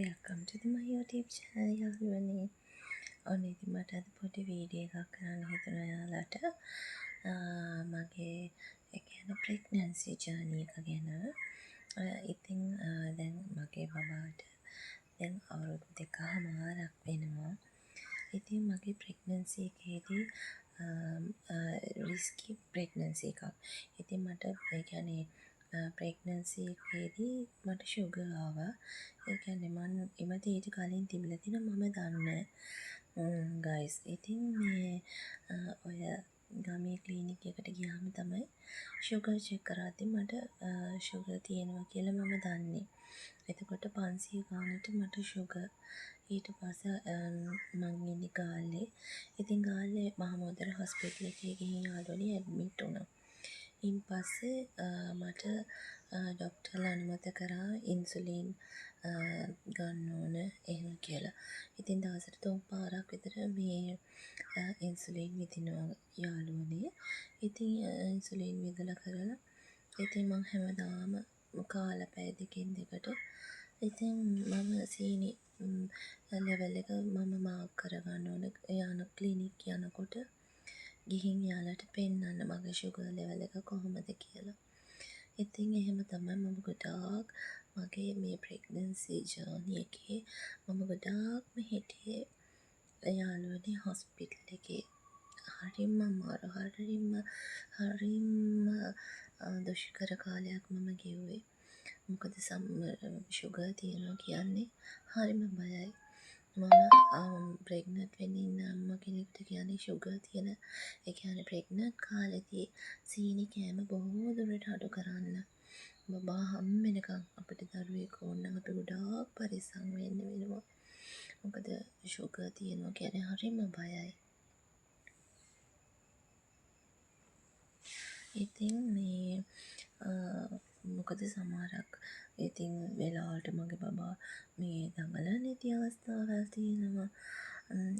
welcome to my YouTube channel යාළුවනේ. ඔන්න ඉතින් මට අද පොඩි වීඩියෝ එකක් කරන්න හිතුණා ඔයාලට. මගේ ඒ කියන්නේ pregnancy journey එක ගැන. ඉතින් දැන් මගේ බබාට දැන් අවුරුදු 2.5ක් වෙනවා. ඉතින් මගේ pregnancy එකේදී risky pregnancy එකක්. ඉතින් මට ඒ කියන්නේ pregnancy එකේදී මට sugar ආවා. ඒ කියන්නේ මම ඊට කලින් තිබිලා තියෙනවා මම දන්නේ guys. ඉතින් මේ ඔය ගමේ ක්ලිනික් එකට ගියාම තමයි sugar check කරද්දි මට sugar තියෙනවා කියලා මම දන්නේ. එතකොට 500 ගානට මට sugar. ඊට පස්සේ මං ඉන්නේ ගාල්ලේ. ඉතින් ගාල්ලේ මහමොදර හොස්පිටල් එකේ ගිහින් යාළුවනේ ඇඩ්මිට් වුණා. ඉන් පස්සේ මට ඩොක්ටර්ලා අනුමත කරා ඉන්සුලින් ගන්න ඕන එහෙම කියලා. ඉතින් දවසට 3 පාරක් විතර මේ ඉන්සුලින් විදිනවා යාළුවනේ. ඉතින් ඉන්සුලින් විදලා කරලා ඉතින් මං හැමදාම කාලා පැය දෙකෙන් දෙකට ඉතින් මම සීනි ලෙවල් එක මම මාක් කරගන්න ඕන යන ක්ලිනික් යනකොට ගිහින් යාළුවට පෙන්නන්න මගේ sugar level එක කොහොමද කියලා. ඉතින් එහෙම තමයි මම ගොඩාක් මගේ මේ pregnancy journey එකේ මම ගොඩාක්ම හිටියේ යාළුවනේ හොස්පිටල් එකේ. හරිම අමාරු හරිම දුෂ්කර කාලයක් මම ගෙව්වේ. මොකද sugar තියෙනවා කියන්නේ හරිම බයයි. මම ප්‍රෙග්නන්ට් වෙන්න ඉන්න අම්මා කෙනෙක්ට කියන්නේ sugar තියෙන ඒ කියන්නේ ප්‍රෙග්නන්ට් කාලේදී සීනි කෑම බොහෝ දුරට අඩු කරන්න. බබා හම් වෙනකන් අපිට දරුවෙක් ඕනනම් අපි ගොඩාක් පරිස්සම් වෙන්න වෙනවා. මොකද sugar තියෙනවා කියන්නේ හරිම බයයි. ඉතින් මේ මොකද සමහරක් ඉතින් වෙලාවට මගේ බබා මේ දඟලන ඉති අවස්ථාවල් තියෙනවා.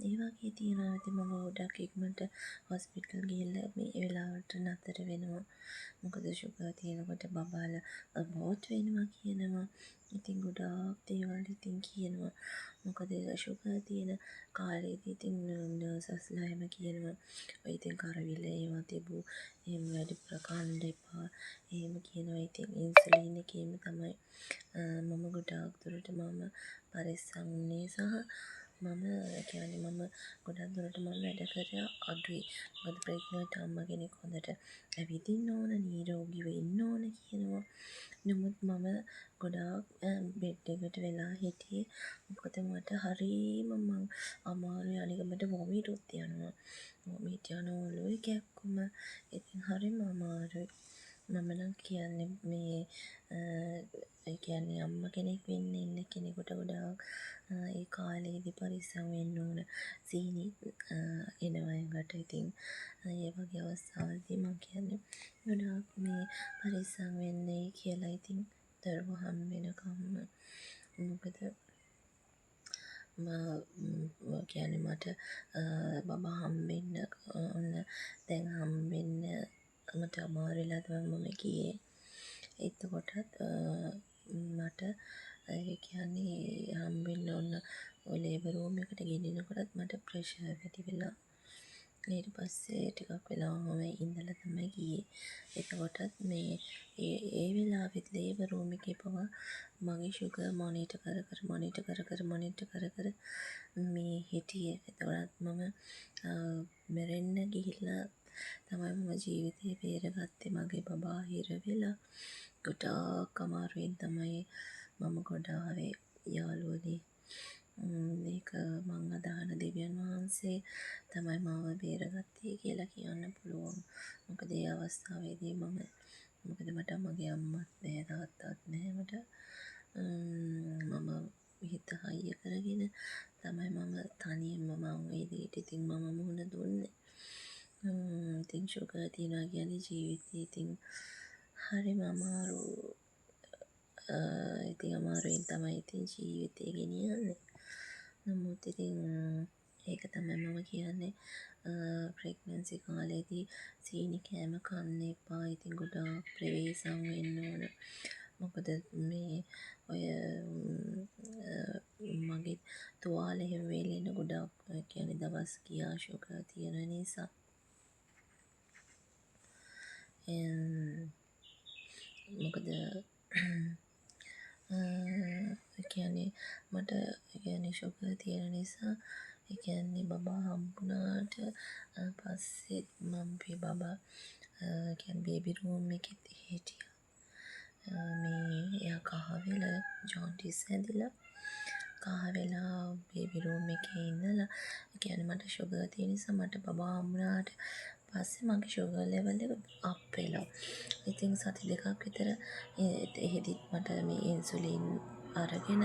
ඒ වගේ තියෙනවා. ඉතින් මම ගොඩක් ඉක්මනට හොස්පිටල් ගිහිල්ලා මේ වෙලාවට නතර වෙනවා. මොකද sugar තියෙනකොට බබාලා abort වෙනවා කියනවා. ඉතින් ගොඩාක් දේවල් ඉතින් කියනවා. මොකද sugar තියෙන කාලේදී ඉතින් නර්සස්ලා එහෙම කියනවා. ඔය ඉතින් කරවිල ඒවා තිබු එහෙම වැඩිපුර කන්න එපා. එහෙම කියනවා. ඉතින් ඉන්සුලින් එකේම තමයි මම ගොඩාක් දුරට මම පරිස්සම් වුණේ සහ මම කියන්නේ මම ගොඩක් දුරට මම වැඩ කරා අඩුයි. මොකද ප්‍රෙග්නන්ට් අම්මා කෙනෙක් හොඳට ඇවිදින්න ඕන, නිරෝගීව ඉන්න ඕන කියනවා. නමුත් මම ගොඩාක් බෙඩ් එකට වෙලා හිටියේ. මොකද මට හරිම අමාරුයි අනික මට වොමිටුත් යනවා. වොමිට් යනවා ඔලුවේ කැක්කුම. ඉතින් හරිම අමාරුයි. මම නම් කියන්නේ මේ ඒ කියන්නේ අම්මා කෙනෙක් වෙන්න ඉන්න කෙනෙකුට ගොඩාක් ඒ කාලේදී පරිස්සම් වෙන්න ඕන. සීනි එනවා එකට. ඉතින් ඒ වගේ අවස්ථාවලදී මම කියන්නේ ගොඩාක් මේ පරිස්සම් වෙන්නයි කියලා. ඉතින් දරුවෝ හම් වෙනකම්ම මොකද කියන්නේ මට බබා හම්බෙන්න ඔන්න දැන් හම්බෙන්න මට අමාරු වෙලා තමයි මම ගියේ. එතකොටත් මට ඒ කියන්නේ හම්බෙන්න ඔන්න ඔය ලේබර් රූම් එකට ගෙනියනකොටත් මට ප්‍රෙෂර් වැඩි වෙලා ඊට පස්සේ ටිකක් වෙලාවම ඉඳලා තමයි ගියේ. එතකොටත් මේ ඒ වෙලාවෙත් ලේබර් රූම් එකේ පවා මගේ sugar මොනිටර් කර මේ හිටියේ. එතකොටත් මම මැරෙන්න ගිහිල්ලා තමයි මම ජීවිතේ බේරගත්තේ. මගේ බබා හිර වෙලා ගොඩාක් අමාරුවෙන් තමයි මම ගොඩ ආවේ යාළුවනේ. මේක මං අදහන දෙවියන් වහන්සේ තමයි මාව බේරගත්තේ කියලා කියන්න පුළුවන්. මොකද ඒ අවස්ථාවේදී මොකද මට මගේ අම්මත් නෑ තාත්තත් නෑ මට. මම හිත හයිය කරගෙන තමයි මම තනියම මං ඒ දේට ඉතින් මම මුහුණ දුන්නේ. ඉතින් sugar තියනවා කියන්නේ ජීවිතේ ඉතින් හරිම අමාරු. ඉතින් අමාරුවෙන් තමයි ඉතින් ජීවිතේ ගෙනියන්නේ. නමුත් ඉතින් ඒක තමයි මම කියන්නේ ප්‍රෙග්නන්සි කාලේදී සීනි කෑම කන්න එපා. ඉතින් ගොඩාක් ප්‍රවේශම් වෙන්න ඕන. මොකද මේ ඔය තුවාල එහෙම වේලෙන්න ගොඩක් කියන්නේ දවස් ගියා ෂුගර් තියෙන නිසා. මොකද කියන්නේ මට කියන්නේ ෂුගර් තියෙන නිසා කියන්නේ බබා හම්බුනාට පස්සේ මම බබා කියන්නේ බේබි රූම් එකෙත් හිටියා. එයා කහ වෙලා ජොන්ඩිස් හැදිලා කහ වෙලා බේබි රූම් එකේ ඉඳලා කියන්නේ මට ෂුගර් තියෙන නිසා මට බබා හම්බුනාට පස්සේ මගේ ෂුගර් ලෙවල් එක අප් වෙලා. ඉතින් සති දෙකක් විතර එහෙදිත් මට මේ ඉන්සුලින් අරගෙන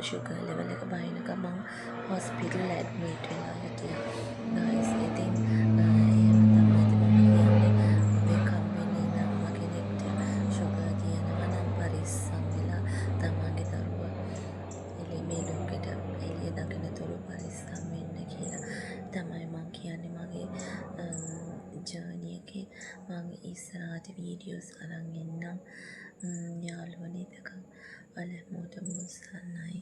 ෂුගර් ලෙවල් එක බහින ගමන් හොස්පිටල් ඇඩ්මිට් වෙලා හිටියා. ගයිස් ඉතින් එහෙම තමයි මම කියන්නේ ඔබේ කම්මැලි ඉන්න අම්මා කෙනෙක්ට ෂුගර් තියෙනවා නම් පරිස්සම් වෙලා තමන්ගේ දරුවා මේ ලෝකෙට එළිය දකිනතුරු පරිස්සම් වෙන්න කියලා තමයි මම කියන්නේ මගේ ජර්නි එකේ මම ඉස්සරහට වීඩියෝස් අරන් එන්නම්. යාළුවනේ එතකන් ඔයාලා හැමෝටම මුස්සන්නයි.